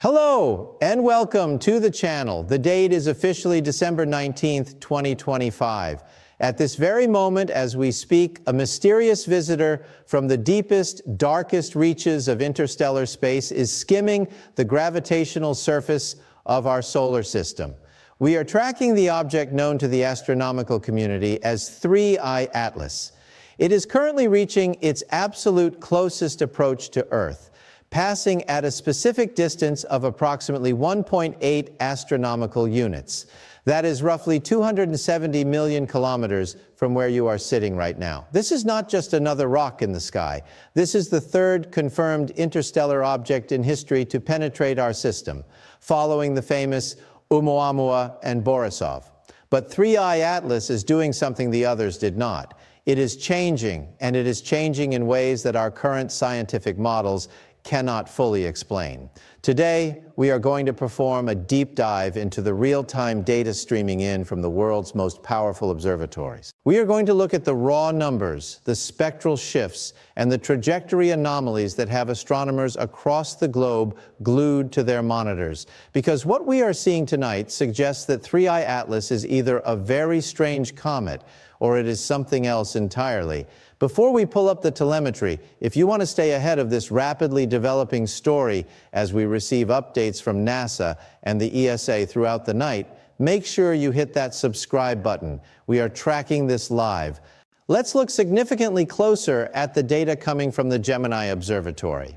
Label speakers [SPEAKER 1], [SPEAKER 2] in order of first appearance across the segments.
[SPEAKER 1] Hello and welcome to the channel. The date is officially December 19th, 2025. At this very moment as we speak, a mysterious visitor from the deepest, darkest reaches of interstellar space is skimming the gravitational surface of our solar system. We are tracking the object known to the astronomical community as 3I Atlas. It is currently reaching its absolute closest approach to Earth, passing at a specific distance of approximately 1.8 astronomical units. That is roughly 270 million kilometers from where you are sitting right now. This is not just another rock in the sky. This is the third confirmed interstellar object in history to penetrate our system, following the famous Oumuamua and Borisov. But 3I Atlas is doing something the others did not. It is changing, and it is changing in ways that our current scientific models cannot fully explain. Today, we are going to perform a deep dive into the real-time data streaming in from the world's most powerful observatories. We are going to look at the raw numbers, the spectral shifts, and the trajectory anomalies that have astronomers across the globe glued to their monitors. Because what we are seeing tonight suggests that 3I Atlas is either a very strange comet or it is something else entirely. Before we pull up the telemetry, if you want to stay ahead of this rapidly developing story as we receive updates from NASA and the ESA throughout the night, make sure you hit that subscribe button. We are tracking this live. Let's look significantly closer at the data coming from the Gemini Observatory.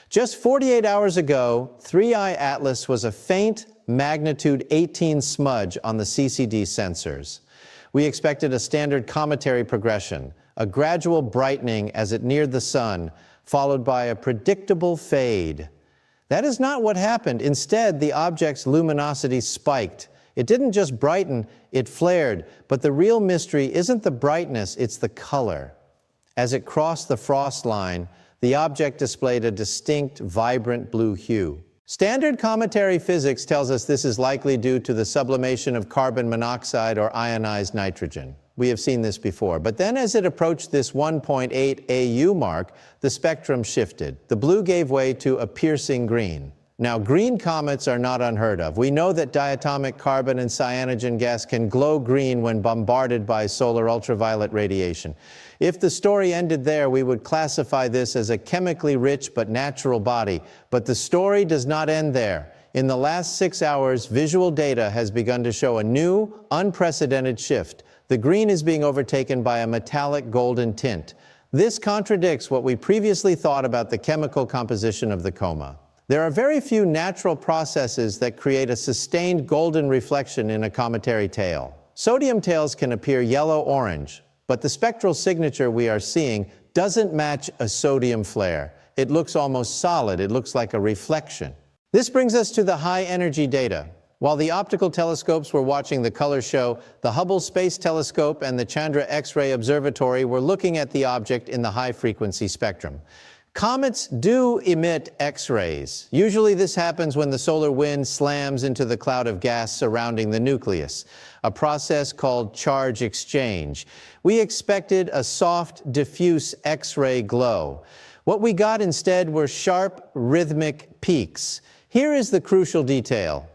[SPEAKER 1] Just 48 hours ago, 3I Atlas was a faint magnitude 18 smudge on the CCD sensors. We expected a standard cometary progression, a gradual brightening as it neared the sun, followed by a predictable fade. That is not what happened. Instead, the object's luminosity spiked. It didn't just brighten, it flared. But the real mystery isn't the brightness, it's the color. As it crossed the frost line, the object displayed a distinct, vibrant blue hue. Standard cometary physics tells us this is likely due to the sublimation of carbon monoxide or ionized nitrogen. We have seen this before. But then as it approached this 1.8 AU mark, the spectrum shifted. The blue gave way to a piercing green. Now, green comets are not unheard of. We know that diatomic carbon and cyanogen gas can glow green when bombarded by solar ultraviolet radiation. If the story ended there, we would classify this as a chemically rich but natural body. But the story does not end there. In the last 6 hours, visual data has begun to show a new, unprecedented shift. The green is being overtaken by a metallic golden tint. This contradicts what we previously thought about the chemical composition of the coma. There are very few natural processes that create a sustained golden reflection in a cometary tail. Sodium tails can appear yellow-orange, but the spectral signature we are seeing doesn't match a sodium flare. It looks almost solid. It looks like a reflection. This brings us to the high-energy data. While the optical telescopes were watching the color show, the Hubble Space Telescope and the Chandra X-ray Observatory were looking at the object in the high-frequency spectrum. Comets do emit X-rays. Usually this happens when the solar wind slams into the cloud of gas surrounding the nucleus, a process called charge exchange. We expected a soft, diffuse X-ray glow. What we got instead were sharp, rhythmic peaks. Here is the crucial detail.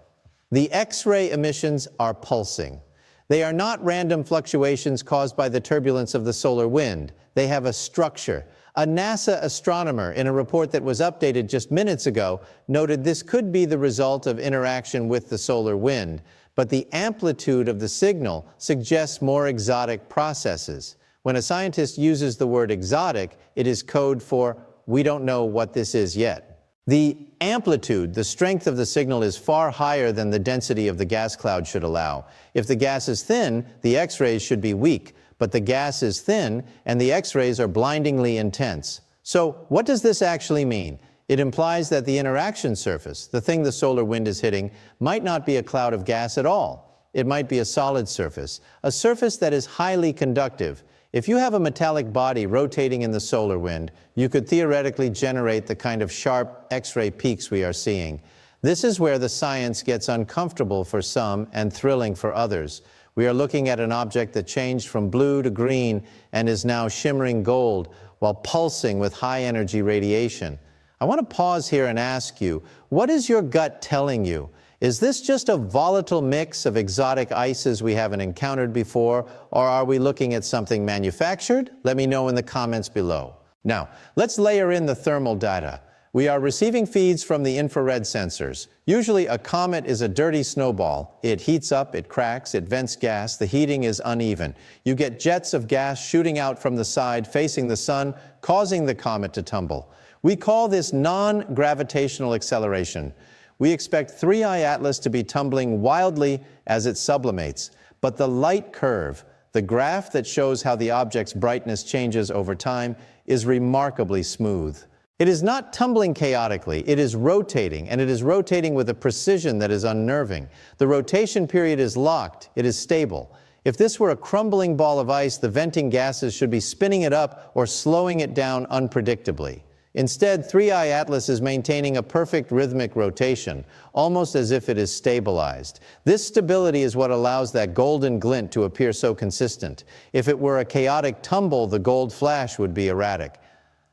[SPEAKER 1] The X-ray emissions are pulsing. They are not random fluctuations caused by the turbulence of the solar wind. They have a structure. A NASA astronomer, in a report that was updated just minutes ago, noted this could be the result of interaction with the solar wind, but the amplitude of the signal suggests more exotic processes. When a scientist uses the word exotic, it is code for we don't know what this is yet. The amplitude, the strength of the signal is far higher than the density of the gas cloud should allow. If the gas is thin, the X-rays should be weak. But the gas is thin, and the X-rays are blindingly intense. So what does this actually mean? It implies that the interaction surface, the thing the solar wind is hitting, might not be a cloud of gas at all. It might be a solid surface, a surface that is highly conductive. If you have a metallic body rotating in the solar wind, you could theoretically generate the kind of sharp X-ray peaks we are seeing. This is where the science gets uncomfortable for some and thrilling for others. We are looking at an object that changed from blue to green and is now shimmering gold while pulsing with high-energy radiation. I want to pause here and ask you, what is your gut telling you? Is this just a volatile mix of exotic ices we haven't encountered before, or are we looking at something manufactured? Let me know in the comments below. Now, let's layer in the thermal data. We are receiving feeds from the infrared sensors. Usually a comet is a dirty snowball. It heats up, it cracks, it vents gas, the heating is uneven. You get jets of gas shooting out from the side facing the sun, causing the comet to tumble. We call this non-gravitational acceleration. We expect 3I Atlas to be tumbling wildly as it sublimates, but the light curve, the graph that shows how the object's brightness changes over time, is remarkably smooth. It is not tumbling chaotically, it is rotating, and it is rotating with a precision that is unnerving. The rotation period is locked, it is stable. If this were a crumbling ball of ice, the venting gases should be spinning it up or slowing it down unpredictably. Instead, 3I Atlas is maintaining a perfect rhythmic rotation, almost as if it is stabilized. This stability is what allows that golden glint to appear so consistent. If it were a chaotic tumble, the gold flash would be erratic.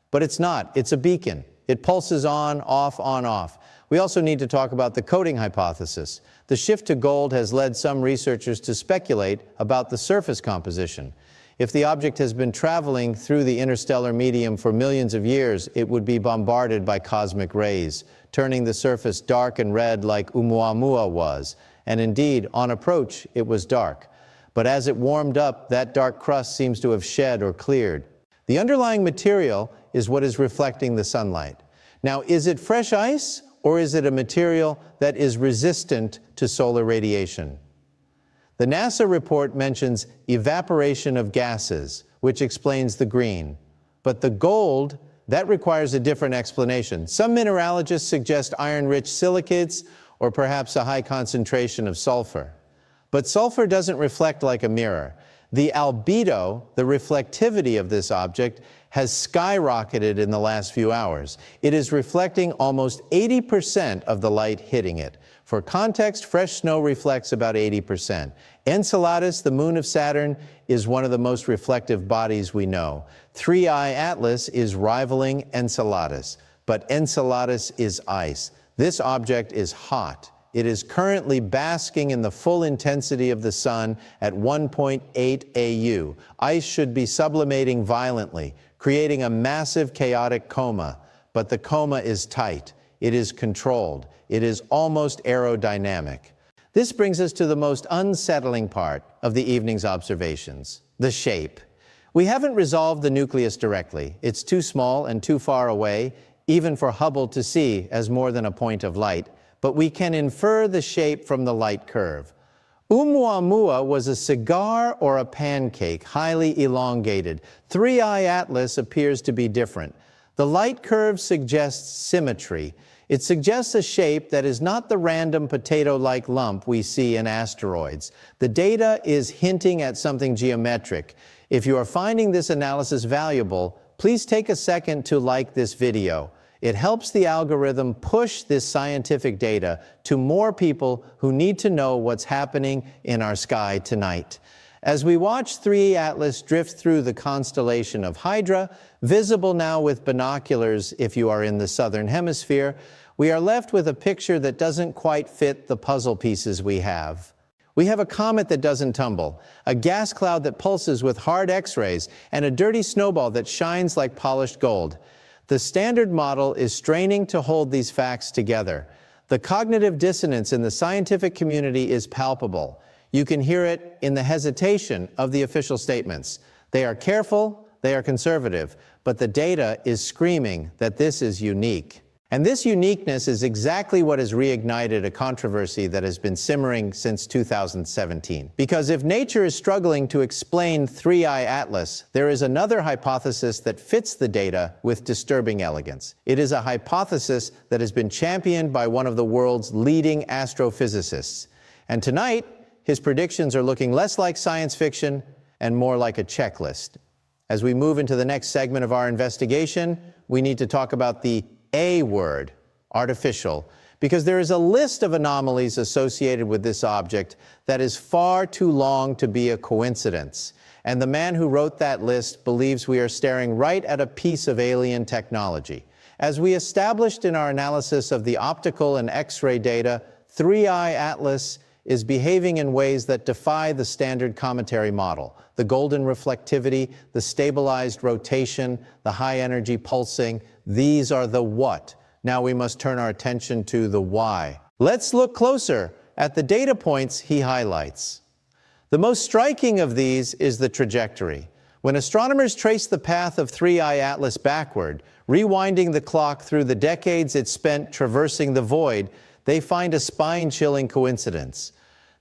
[SPEAKER 1] But it's not. It's a beacon. It pulses on, off. We also need to talk about the coating hypothesis. The shift to gold has led some researchers to speculate about the surface composition. If the object has been traveling through the interstellar medium for millions of years, it would be bombarded by cosmic rays, turning the surface dark and red like Oumuamua was. And indeed, on approach, it was dark. But as it warmed up, that dark crust seems to have shed or cleared. The underlying material is what is reflecting the sunlight. Now, is it fresh ice, or is it a material that is resistant to solar radiation? The NASA report mentions evaporation of gases, which explains the green. But the gold, that requires a different explanation. Some mineralogists suggest iron-rich silicates, or perhaps a high concentration of sulfur. But sulfur doesn't reflect like a mirror. The albedo, the reflectivity of this object, has skyrocketed in the last few hours. It is reflecting almost 80% of the light hitting it. For context, fresh snow reflects about 80%. Enceladus, the moon of Saturn, is one of the most reflective bodies we know. 3I Atlas is rivaling Enceladus, but Enceladus is ice. This object is hot. It is currently basking in the full intensity of the sun at 1.8 AU. Ice should be sublimating violently, creating a massive chaotic coma. But the coma is tight. It is controlled. It is almost aerodynamic. This brings us to the most unsettling part of the evening's observations, the shape. We haven't resolved the nucleus directly. It's too small and too far away, even for Hubble to see as more than a point of light. But we can infer the shape from the light curve. Oumuamua was a cigar or a pancake, highly elongated. 3I Atlas appears to be different. The light curve suggests symmetry. It suggests a shape that is not the random potato-like lump we see in asteroids. The data is hinting at something geometric. If you are finding this analysis valuable, please take a second to like this video. It helps the algorithm push this scientific data to more people who need to know what's happening in our sky tonight. As we watch 3I Atlas drift through the constellation of Hydra, visible now with binoculars if you are in the southern hemisphere, we are left with a picture that doesn't quite fit the puzzle pieces we have. We have a comet that doesn't tumble, a gas cloud that pulses with hard X-rays, and a dirty snowball that shines like polished gold. The standard model is straining to hold these facts together. The cognitive dissonance in the scientific community is palpable. You can hear it in the hesitation of the official statements. They are careful, they are conservative, but the data is screaming that this is unique. And this uniqueness is exactly what has reignited a controversy that has been simmering since 2017. Because if nature is struggling to explain 3I Atlas, there is another hypothesis that fits the data with disturbing elegance. It is a hypothesis that has been championed by one of the world's leading astrophysicists. And tonight, his predictions are looking less like science fiction and more like a checklist. As we move into the next segment of our investigation, we need to talk about the A word, artificial, because there is a list of anomalies associated with this object that is far too long to be a coincidence. And the man who wrote that list believes we are staring right at a piece of alien technology. As we established in our analysis of the optical and X-ray data, 3I Atlas is behaving in ways that defy the standard cometary model. The golden reflectivity, the stabilized rotation, the high energy pulsing, these are the what. Now we must turn our attention to the why. Let's look closer at the data points he highlights. The most striking of these is the trajectory. When astronomers trace the path of 3I Atlas backward, rewinding the clock through the decades it spent traversing the void, they find a spine-chilling coincidence.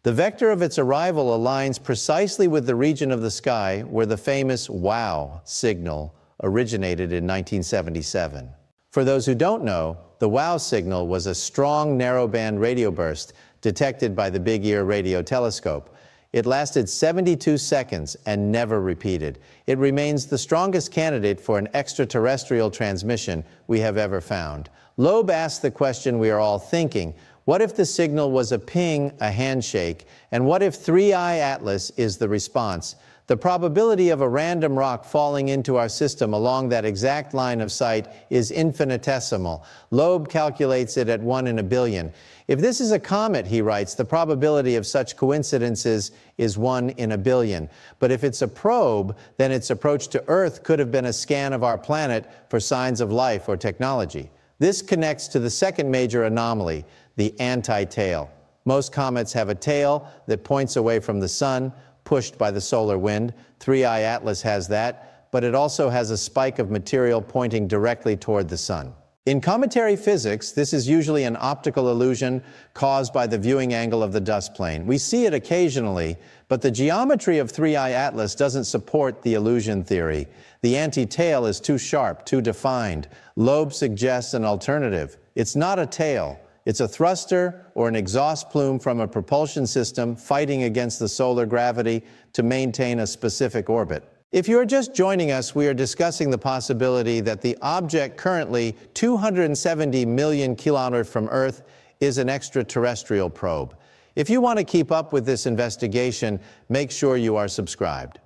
[SPEAKER 1] The vector of its arrival aligns precisely with the region of the sky where the famous WOW signal originated in 1977. For those who don't know, the WOW signal was a strong narrowband radio burst detected by the Big Ear radio telescope. It lasted 72 seconds and never repeated. It remains the strongest candidate for an extraterrestrial transmission we have ever found. Loeb asked the question we are all thinking: what if the signal was a ping, a handshake? And what if 3I Atlas is the response? The probability of a random rock falling into our system along that exact line of sight is infinitesimal. Loeb calculates it at 1 in a billion. If this is a comet, he writes, the probability of such coincidences is 1 in a billion. But if it's a probe, then its approach to Earth could have been a scan of our planet for signs of life or technology. This connects to the second major anomaly, the anti-tail. Most comets have a tail that points away from the sun, pushed by the solar wind. 3I Atlas has that, but it also has a spike of material pointing directly toward the sun. In cometary physics, this is usually an optical illusion caused by the viewing angle of the dust plane. We see it occasionally, but the geometry of 3I Atlas doesn't support the illusion theory. The anti-tail is too sharp, too defined. Loeb suggests an alternative. It's not a tail. It's a thruster or an exhaust plume from a propulsion system fighting against the solar gravity to maintain a specific orbit. If you are just joining us, we are discussing the possibility that the object currently 270 million kilometers from Earth is an extraterrestrial probe. If you want to keep up with this investigation, make sure you are subscribed.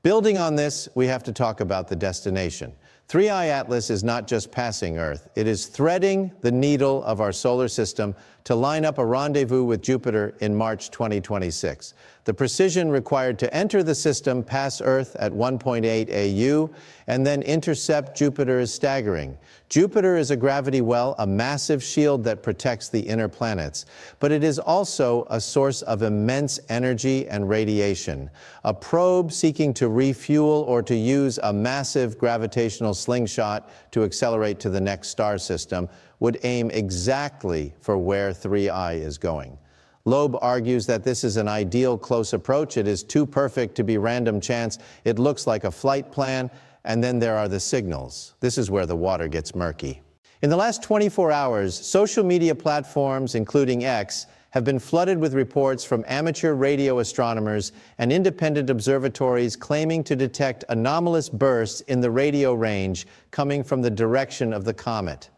[SPEAKER 1] Building on this, we have to talk about the destination. 3I Atlas is not just passing Earth. It is threading the needle of our solar system to line up a rendezvous with Jupiter in March 2026. The precision required to enter the system, pass Earth at 1.8 AU, and then intercept Jupiter is staggering. Jupiter is a gravity well, a massive shield that protects the inner planets. But it is also a source of immense energy and radiation. A probe seeking to refuel or to use a massive gravitational slingshot to accelerate to the next star system would aim exactly for where 3I is going. Loeb argues that this is an ideal close approach. It is too perfect to be random chance. It looks like a flight plan, and then there are the signals. This is where the water gets murky. In the last 24 hours, social media platforms, including X, have been flooded with reports from amateur radio astronomers and independent observatories claiming to detect anomalous bursts in the radio range coming from the direction of the comet.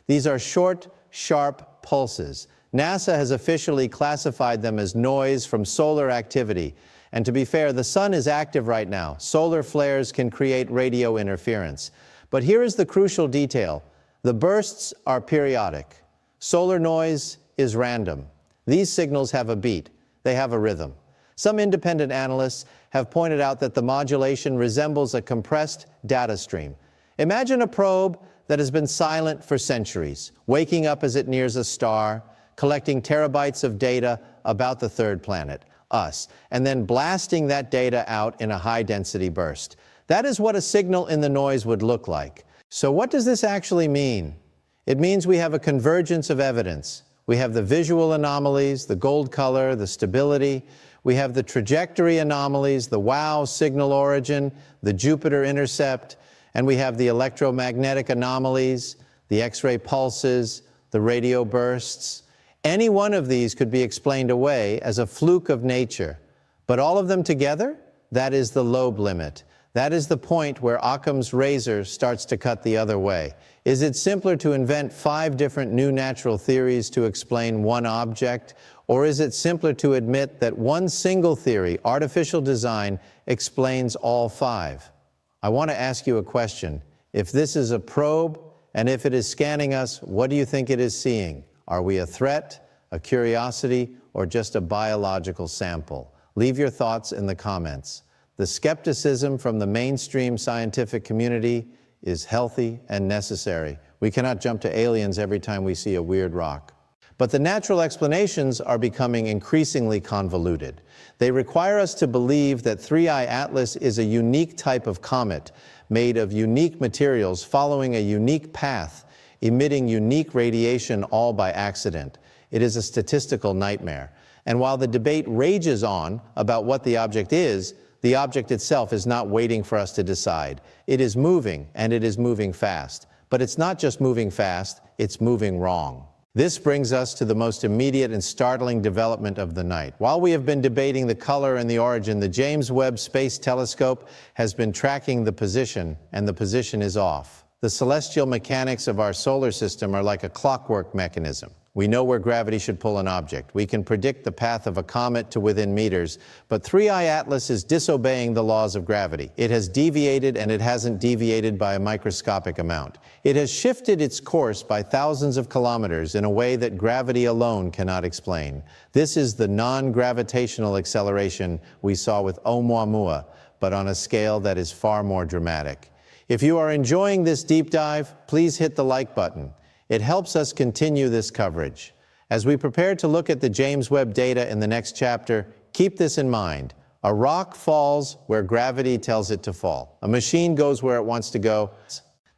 [SPEAKER 1] These are short, sharp pulses. NASA has officially classified them as noise from solar activity. And to be fair, the sun is active right now. Solar flares can create radio interference. But here is the crucial detail. The bursts are periodic. Solar noise is random. These signals have a beat. They have a rhythm. Some independent analysts have pointed out that the modulation resembles a compressed data stream. Imagine a probe that has been silent for centuries, waking up as it nears a star, collecting terabytes of data about the third planet, us, and then blasting that data out in a high-density burst. That is what a signal in the noise would look like. So what does this actually mean? It means we have a convergence of evidence. We have the visual anomalies, the gold color, the stability. We have the trajectory anomalies, the WOW signal origin, the Jupiter intercept, and we have the electromagnetic anomalies, the X-ray pulses, the radio bursts. Any one of these could be explained away as a fluke of nature. But all of them together, that is the Loeb limit. That is the point where Occam's razor starts to cut the other way. Is it simpler to invent 5 different new natural theories to explain one object? Or is it simpler to admit that one single theory, artificial design, explains all 5? I want to ask you a question. If this is a probe, And if it is scanning us, what do you think it is seeing? Are we a threat, a curiosity, or just a biological sample? Leave your thoughts in the comments. The skepticism from the mainstream scientific community is healthy and necessary. We cannot jump to aliens every time we see a weird rock. But the natural explanations are becoming increasingly convoluted. They require us to believe that 3I Atlas is a unique type of comet made of unique materials following a unique path, emitting unique radiation all by accident. It is a statistical nightmare. And while the debate rages on about what the object is, the object itself is not waiting for us to decide. It is moving, and it is moving fast. But it's not just moving fast, it's moving wrong. This brings us to the most immediate and startling development of the night. While we have been debating the color and the origin, the James Webb Space Telescope has been tracking the position, and the position is off. The celestial mechanics of our solar system are like a clockwork mechanism. We know where gravity should pull an object. We can predict the path of a comet to within meters, but 3I Atlas is disobeying the laws of gravity. It has deviated, and it hasn't deviated by a microscopic amount. It has shifted its course by thousands of kilometers in a way that gravity alone cannot explain. This is the non-gravitational acceleration we saw with Oumuamua, but on a scale that is far more dramatic. If you are enjoying this deep dive, please hit the like button. It helps us continue this coverage. As we prepare to look at the James Webb data in the next chapter, keep this in mind. A rock falls where gravity tells it to fall. A machine goes where it wants to go.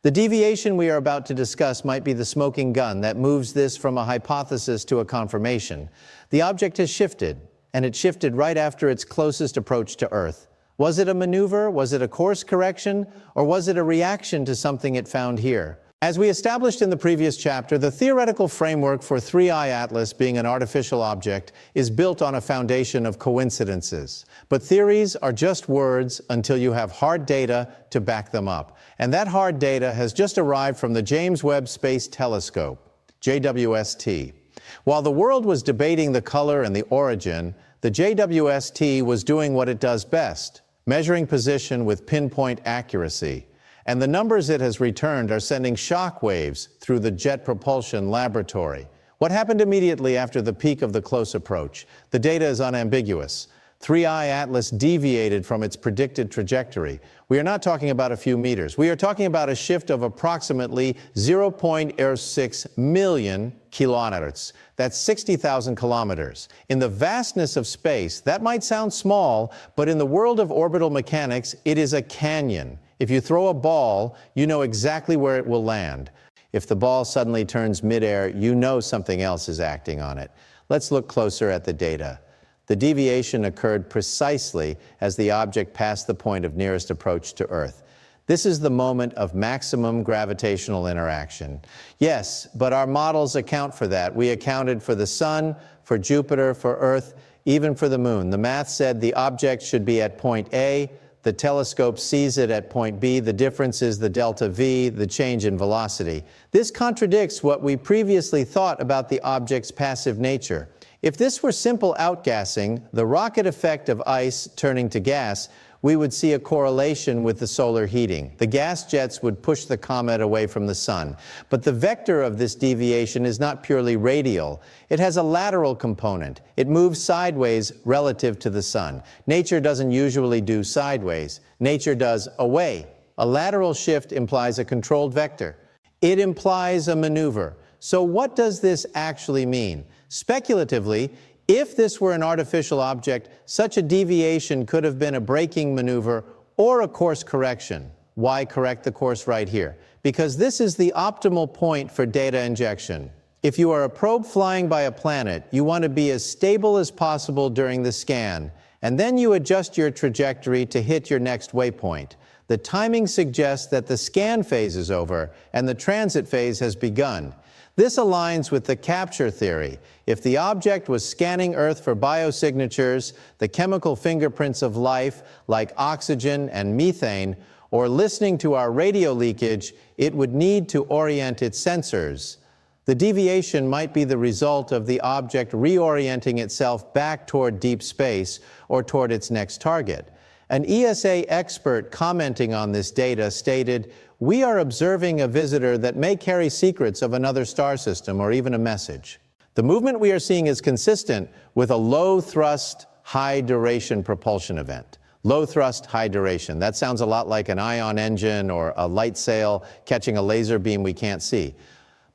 [SPEAKER 1] The deviation we are about to discuss might be the smoking gun that moves this from a hypothesis to a confirmation. The object has shifted, and it shifted right after its closest approach to Earth. Was it a maneuver? Was it a course correction? Or was it a reaction to something it found here? As we established in the previous chapter, the theoretical framework for 3I Atlas being an artificial object is built on a foundation of coincidences. But theories are just words until you have hard data to back them up. And that hard data has just arrived from the James Webb Space Telescope, JWST. While the world was debating the color and the origin, the JWST was doing what it does best, measuring position with pinpoint accuracy. And the numbers it has returned are sending shock waves through the Jet Propulsion Laboratory. What happened immediately after the peak of the close approach? The data is unambiguous. 3I Atlas deviated from its predicted trajectory. We are not talking about a few meters. We are talking about a shift of approximately 0.06 million kilometers. That's 60,000 kilometers. In the vastness of space, that might sound small, but in the world of orbital mechanics, it is a canyon. If you throw a ball, you know exactly where it will land. If the ball suddenly turns midair, you know something else is acting on it. Let's look closer at the data. The deviation occurred precisely as the object passed the point of nearest approach to Earth. This is the moment of maximum gravitational interaction. Yes, but our models account for that. We accounted for the Sun, for Jupiter, for Earth, even for the Moon. The math said the object should be at point A. The telescope sees it at point B. The difference is the delta V, the change in velocity. This contradicts what we previously thought about the object's passive nature. If this were simple outgassing, the rocket effect of ice turning to gas, we would see a correlation with the solar heating. The gas jets would push the comet away from the sun. But the vector of this deviation is not purely radial. It has a lateral component. It moves sideways relative to the sun. Nature doesn't usually do sideways. Nature does away. A lateral shift implies a controlled vector. It implies a maneuver. So what does this actually mean? Speculatively, if this were an artificial object, such a deviation could have been a braking maneuver or a course correction. Why correct the course right here? Because this is the optimal point for data injection. If you are a probe flying by a planet, you want to be as stable as possible during the scan, and then you adjust your trajectory to hit your next waypoint. The timing suggests that the scan phase is over and the transit phase has begun. This aligns with the capture theory. If the object was scanning Earth for biosignatures, the chemical fingerprints of life, like oxygen and methane, or listening to our radio leakage, it would need to orient its sensors. The deviation might be the result of the object reorienting itself back toward deep space or toward its next target. An ESA expert commenting on this data stated, "We are observing a visitor that may carry secrets of another star system or even a message." The movement we are seeing is consistent with a low-thrust, high-duration propulsion event. Low-thrust, high-duration. That sounds a lot like an ion engine or a light sail catching a laser beam we can't see.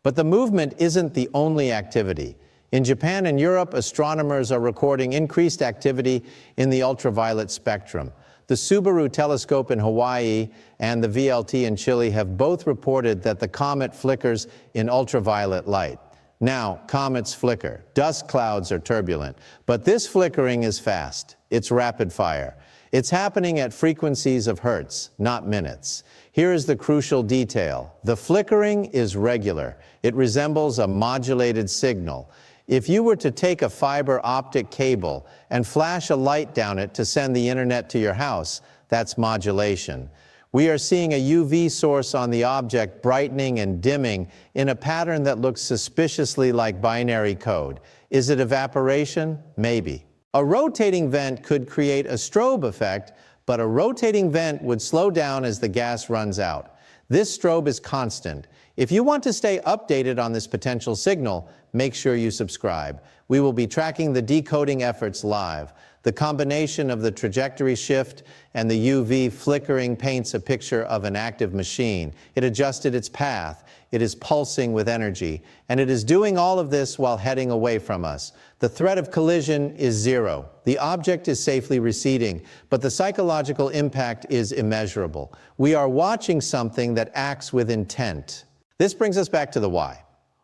[SPEAKER 1] But the movement isn't the only activity. In Japan and Europe, astronomers are recording increased activity in the ultraviolet spectrum. The Subaru telescope in Hawaii and the VLT in Chile have both reported that the comet flickers in ultraviolet light. Now, comets flicker. Dust clouds are turbulent. But this flickering is fast. It's rapid fire. It's happening at frequencies of hertz, not minutes. Here is the crucial detail. The flickering is regular. It resembles a modulated signal. If you were to take a fiber optic cable and flash a light down it to send the internet to your house, that's modulation. We are seeing a UV source on the object brightening and dimming in a pattern that looks suspiciously like binary code. Is it evaporation? Maybe. A rotating vent could create a strobe effect, but a rotating vent would slow down as the gas runs out. This strobe is constant. If you want to stay updated on this potential signal, make sure you subscribe. We will be tracking the decoding efforts live. The combination of the trajectory shift and the UV flickering paints a picture of an active machine. It adjusted its path. It is pulsing with energy, and it is doing all of this while heading away from us. The threat of collision is zero. The object is safely receding, but the psychological impact is immeasurable. We are watching something that acts with intent. This brings us back to the why.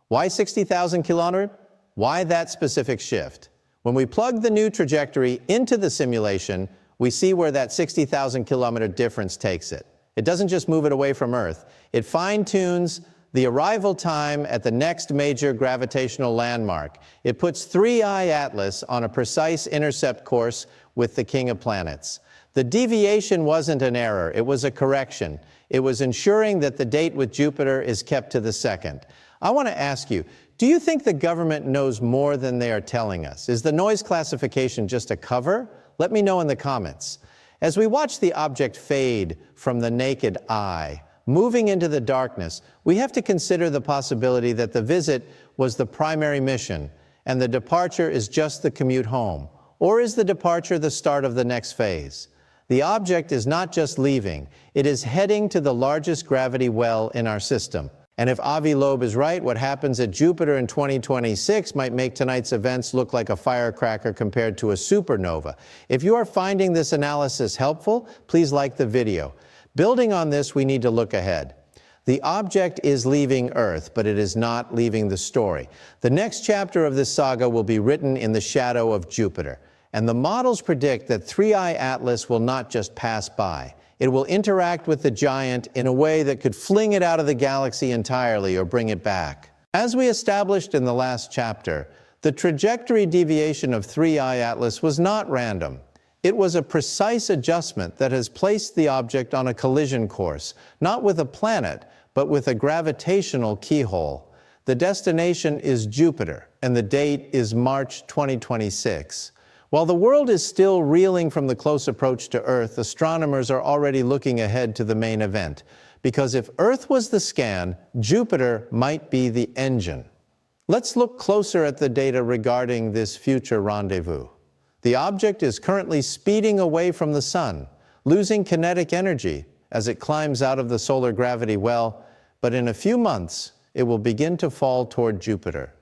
[SPEAKER 1] Why 60,000 kilometers? Why that specific shift? When we plug the new trajectory into the simulation, we see where that 60,000 kilometer difference takes it. It doesn't just move it away from Earth. It fine-tunes the arrival time at the next major gravitational landmark. It puts 3I Atlas on a precise intercept course with the king of planets. The deviation wasn't an error, it was a correction. It was ensuring that the date with Jupiter is kept to the second. I want to ask you, do you think the government knows more than they are telling us? Is the noise classification just a cover? Let me know in the comments. As we watch the object fade from the naked eye, moving into the darkness, we have to consider the possibility that the visit was the primary mission and the departure is just the commute home. Or is the departure the start of the next phase? The object is not just leaving, it is heading to the largest gravity well in our system. And if Avi Loeb is right, what happens at Jupiter in 2026 might make tonight's events look like a firecracker compared to a supernova. If you are finding this analysis helpful, please like the video. Building on this, we need to look ahead. The object is leaving Earth, but it is not leaving the story. The next chapter of this saga will be written in the shadow of Jupiter. And the models predict that 3I Atlas will not just pass by. It will interact with the giant in a way that could fling it out of the galaxy entirely or bring it back. As we established in the last chapter, the trajectory deviation of 3I Atlas was not random. It was a precise adjustment that has placed the object on a collision course, not with a planet, but with a gravitational keyhole. The destination is Jupiter, and the date is March 2026. While the world is still reeling from the close approach to Earth, astronomers are already looking ahead to the main event. Because if Earth was the scan, Jupiter might be the engine. Let's look closer at the data regarding this future rendezvous. The object is currently speeding away from the Sun, losing kinetic energy as it climbs out of the solar gravity well, but in a few months, it will begin to fall toward Jupiter.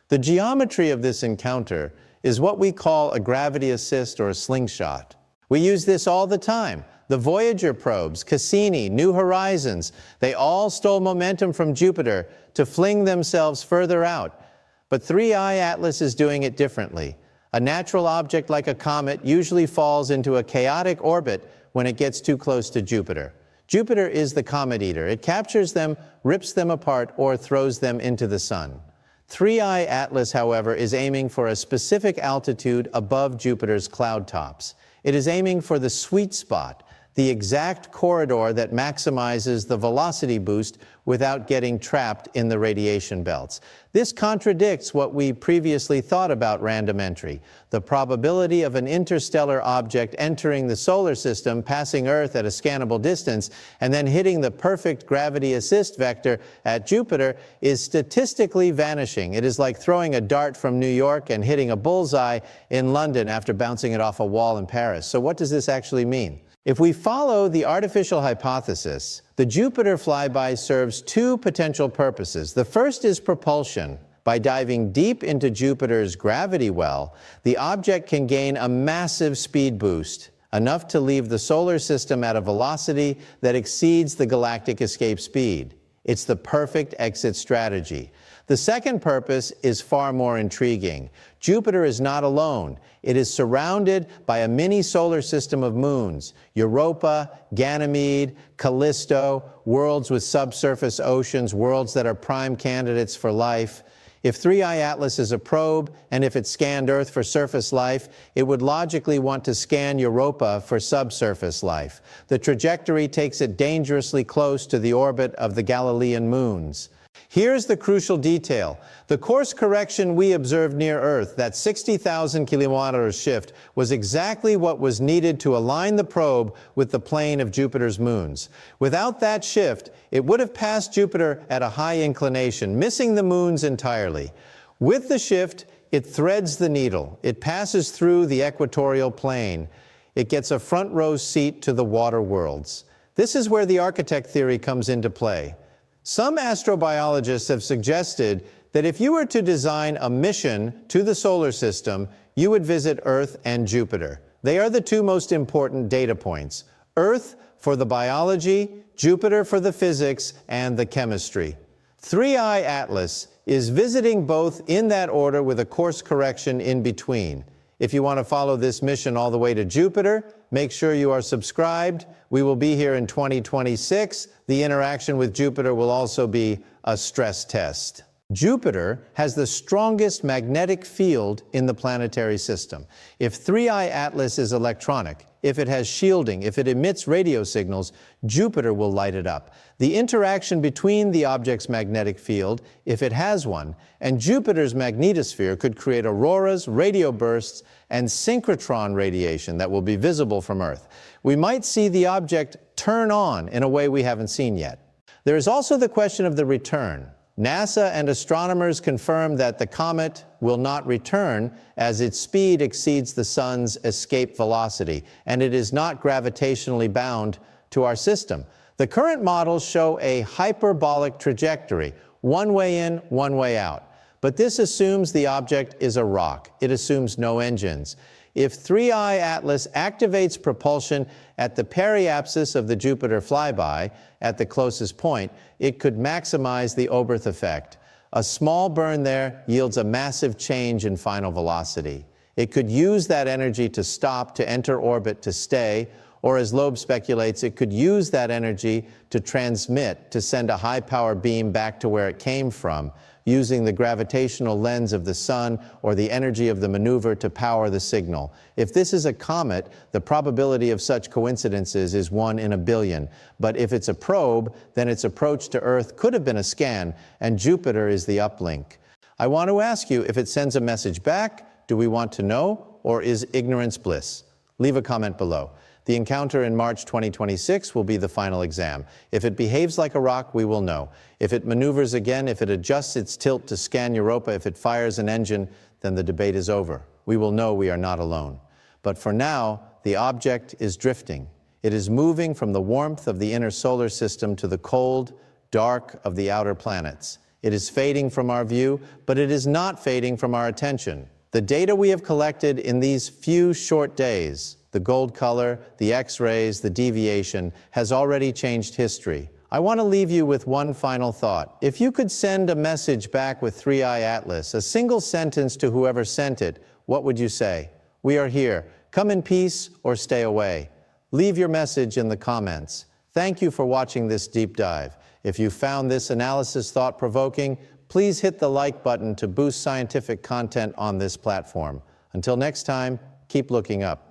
[SPEAKER 1] The geometry of this encounter is what we call a gravity assist or a slingshot. We use this all the time. The Voyager probes, Cassini, New Horizons, they all stole momentum from Jupiter to fling themselves further out. But 3I Atlas is doing it differently. A natural object like a comet usually falls into a chaotic orbit when it gets too close to Jupiter. Jupiter is the comet eater. It captures them, rips them apart, or throws them into the Sun. 3I Atlas, however, is aiming for a specific altitude above Jupiter's cloud tops. It is aiming for the sweet spot, the exact corridor that maximizes the velocity boost without getting trapped in the radiation belts. This contradicts what we previously thought about random entry. The probability of an interstellar object entering the solar system, passing Earth at a scannable distance, and then hitting the perfect gravity assist vector at Jupiter is statistically vanishing. It is like throwing a dart from New York and hitting a bullseye in London after bouncing it off a wall in Paris. So what does this actually mean? If we follow the artificial hypothesis, the Jupiter flyby serves two potential purposes. The first is propulsion. By diving deep into Jupiter's gravity well, the object can gain a massive speed boost, enough to leave the solar system at a velocity that exceeds the galactic escape speed. It's the perfect exit strategy. The second purpose is far more intriguing. Jupiter is not alone. It is surrounded by a mini solar system of moons: Europa, Ganymede, Callisto, worlds with subsurface oceans, worlds that are prime candidates for life. If 3I Atlas is a probe, and if it scanned Earth for surface life, it would logically want to scan Europa for subsurface life. The trajectory takes it dangerously close to the orbit of the Galilean moons. Here's the crucial detail. The course correction we observed near Earth, that 60,000 kilometer shift, was exactly what was needed to align the probe with the plane of Jupiter's moons. Without that shift, it would have passed Jupiter at a high inclination, missing the moons entirely. With the shift, it threads the needle. It passes through the equatorial plane. It gets a front row seat to the water worlds. This is where the architect theory comes into play. Some astrobiologists have suggested that if you were to design a mission to the solar system, you would visit Earth and Jupiter. They are the two most important data points: Earth for the biology, Jupiter for the physics and the chemistry. 3I Atlas is visiting both in that order with a course correction in between. If you want to follow this mission all the way to Jupiter, make sure you are subscribed. We will be here in 2026. The interaction with Jupiter will also be a stress test. Jupiter has the strongest magnetic field in the planetary system. If 3I Atlas is electronic, if it has shielding, if it emits radio signals, Jupiter will light it up. The interaction between the object's magnetic field, if it has one, and Jupiter's magnetosphere could create auroras, radio bursts, and synchrotron radiation that will be visible from Earth. We might see the object turn on in a way we haven't seen yet. There is also the question of the return. NASA and astronomers confirm that the comet will not return as its speed exceeds the sun's escape velocity, and it is not gravitationally bound to our system. The current models show a hyperbolic trajectory, one way in, one way out. But this assumes the object is a rock. It assumes no engines. If 3I Atlas activates propulsion at the periapsis of the Jupiter flyby, at the closest point, it could maximize the Oberth effect. A small burn there yields a massive change in final velocity. It could use that energy to stop, to enter orbit, to stay, or as Loeb speculates, it could use that energy to transmit, to send a high-power beam back to where it came from, using the gravitational lens of the sun or the energy of the maneuver to power the signal. If this is a comet, the probability of such coincidences is 1 in a billion. But if it's a probe, then its approach to Earth could have been a scan, and Jupiter is the uplink. I want to ask you, if it sends a message back, do we want to know, or is ignorance bliss? Leave a comment below. The encounter in March 2026 will be the final exam. If it behaves like a rock, we will know. If it maneuvers again, if it adjusts its tilt to scan Europa, if it fires an engine, then the debate is over. We will know we are not alone. But for now, the object is drifting. It is moving from the warmth of the inner solar system to the cold, dark of the outer planets. It is fading from our view, but it is not fading from our attention. The data we have collected in these few short days, the gold color, the X-rays, the deviation, has already changed history. I want to leave you with one final thought. If you could send a message back with 3I Atlas, a single sentence to whoever sent it, what would you say? We are here. Come in peace or stay away. Leave your message in the comments. Thank you for watching this deep dive. If you found this analysis thought-provoking, please hit the like button to boost scientific content on this platform. Until next time, keep looking up.